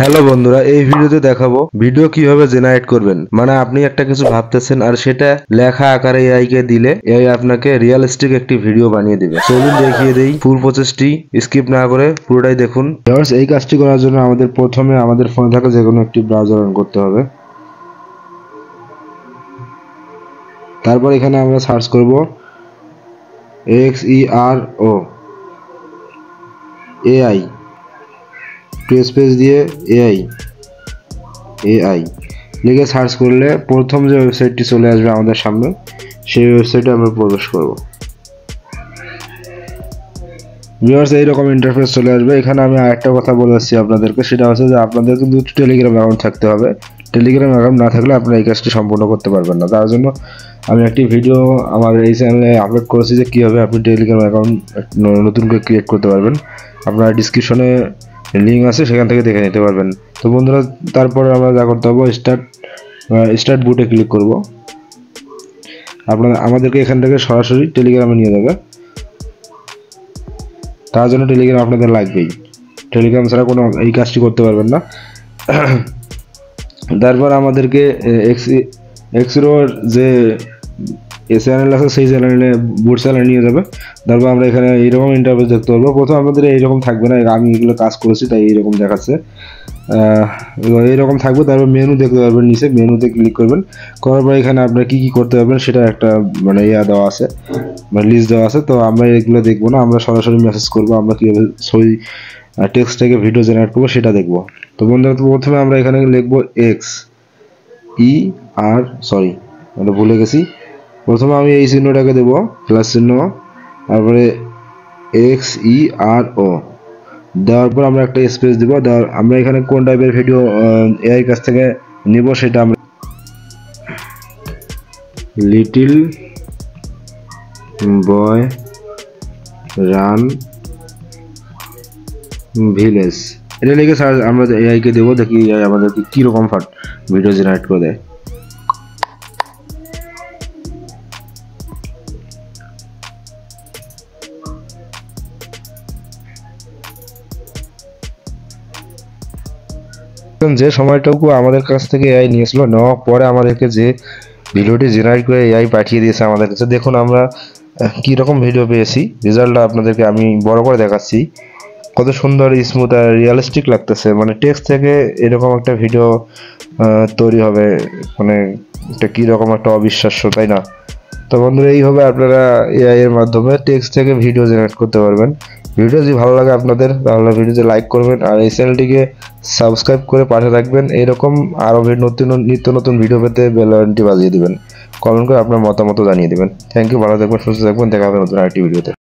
Hello বন্ধুরা, এই ভিডিওতে দেখাবো ভিডিও কিভাবে জেনারেট করবেন। মানে আপনি একটা কিছু ভাবতেছেন আর সেটা লেখা আকারে এআই কে দিলে এআই আপনাকে রিয়েলিস্টিক একটি ভিডিও বানিয়ে দিবে। চলুন দেখিয়ে দেই ফুল প্রসেসটি, স্কিপ না করে পুরোটাই দেখুন। ভিউয়ার্স, এই কাজটি করার জন্য আমাদের প্রথমে আমাদের ফোনে থাকা যে কোনো একটি ব্রাউজার অন করতে হবে। তারপর এখানে আমরা সার্চ করব XERO AI, স্পেস দিয়ে এআই লিখে সার্চ করলে প্রথম যে ওয়েবসাইটটি চলে আসবে আমাদের সামনে, সেই ওয়েবসাইটে আমরা প্রবেশ করব। ভিউয়ার্স, এইরকম ইন্টারফেস চলে আসবে। এখানে আমি আরেকটা কথা বলেছি আপনাদেরকে, সেটা হচ্ছে যে আপনাদের কিন্তু টেলিগ্রাম অ্যাকাউন্ট থাকতে হবে। টেলিগ্রাম অ্যাকাউন্ট না থাকলে আপনারা এই কাজটি সম্পূর্ণ করতে পারবেন না। তার জন্য আমি একটি ভিডিও আমার এই চ্যানেলে আপলোড করেছি যে কীভাবে আপনি টেলিগ্রাম অ্যাকাউন্ট নতুন করে ক্রিয়েট করতে পারবেন। আপনারা ডিসক্রিপশনে লিঙ্ক আছে, সেখান থেকে দেখে নিতে পারবেন। তো বন্ধুরা, তারপরে আমরা যা করতে হবে, স্টার্ট বুটে ক্লিক করব। আমাদেরকে এখান থেকে সরাসরি টেলিগ্রামে নিয়ে যাবে। তার জন্য টেলিগ্রাম আপনাদের লাগবেই। টেলিগ্রাম ছাড়া কোনো এই কাজটি করতে পারবেন না। তারপর আমাদেরকে এক্সরোর যে চ্যানেল আছে, সেই চ্যানেলে বুট চ্যানেলে নিয়ে যাবে। তারপর আমরা এখানে এইরকম ইন্টারফেস দেখতে পারবো। প্রথম আমাদের এইরকম থাকবে না, আমি এগুলো কাজ করেছি তাই এইরকম দেখাচ্ছে। এইরকম থাকবে। তারপর মেনু দেখতে পারবেন, নিচে মেনুতে ক্লিক করবেন। করার পর এখানে আপনারা কী কী করতে পারবেন সেটা একটা মানে দেওয়া আছে, মানে লিস্ট দেওয়া আছে। তো আমরা এগুলো দেখবো না, আমরা সরাসরি মেসেজ করবো আমরা কীভাবে ছবি টেক্সট থেকে ভিডিও জেনারেট করবো সেটা দেখবো। তো বন্ধুরা, প্রথমে আমরা এখানে লিখবো আমরা ভুলে গেছি। প্রথমে আমি এই চিহ্নটাকে দেবো, প্লাস চিহ্ন, তারপরে XERO দেওয়ার পর আমরা একটা স্পেস দেবো। আমরা এখানে কোন টাইপের ভিডিও এআই কাছ থেকে নিব সেটা আমরা লিটিল বয় রান ভিলেজ এটা লিখে আমরা এআই কে দেবো, দেখি এআই আমাদেরকে কীরকম ভিডিও জেনারেট করে দেয়। যে সময়টুকু আমাদের কাছ থেকে এআই নিয়েছিল, নেওয়ার পরে আমাদেরকে যে ভিডিওটি জেনারেট করে এআই পাঠিয়ে দিয়েছে আমাদের কাছে, দেখুন আমরা কীরকম ভিডিও পেয়েছি। রেজাল্টটা আপনাদেরকে আমি বড় করে দেখাচ্ছি। কত সুন্দর, স্মুথ আর রিয়েলিস্টিক লাগতেছে। মানে টেক্সট থেকে এরকম একটা ভিডিও তৈরি হবে, মানে এটা কীরকম একটা অবিশ্বাস্য, তাই না? তো বন্ধুরা, এইভাবে আপনারা এআই এর মাধ্যমে টেক্সট থেকে ভিডিও জেনারেট করতে পারবেন। ভিডিও যদি ভালো লাগে আপনাদের, তাহলে ভিডিওতে লাইক করবেন আর এই চ্যানেলটিকে সাবস্ক্রাইব করে পাশে রাখবেন। এরকম আরও নিত্য নতুন ভিডিও পেতে বেল আইকনটি বাজিয়ে দিবেন। কমেন্ট করে আপনার মতামত জানিয়ে দেবেন। থ্যাংক ইউ, ভালো থাকবেন, সুস্থ থাকবেন, দেখা হবে নতুন আরেকটি ভিডিওতে।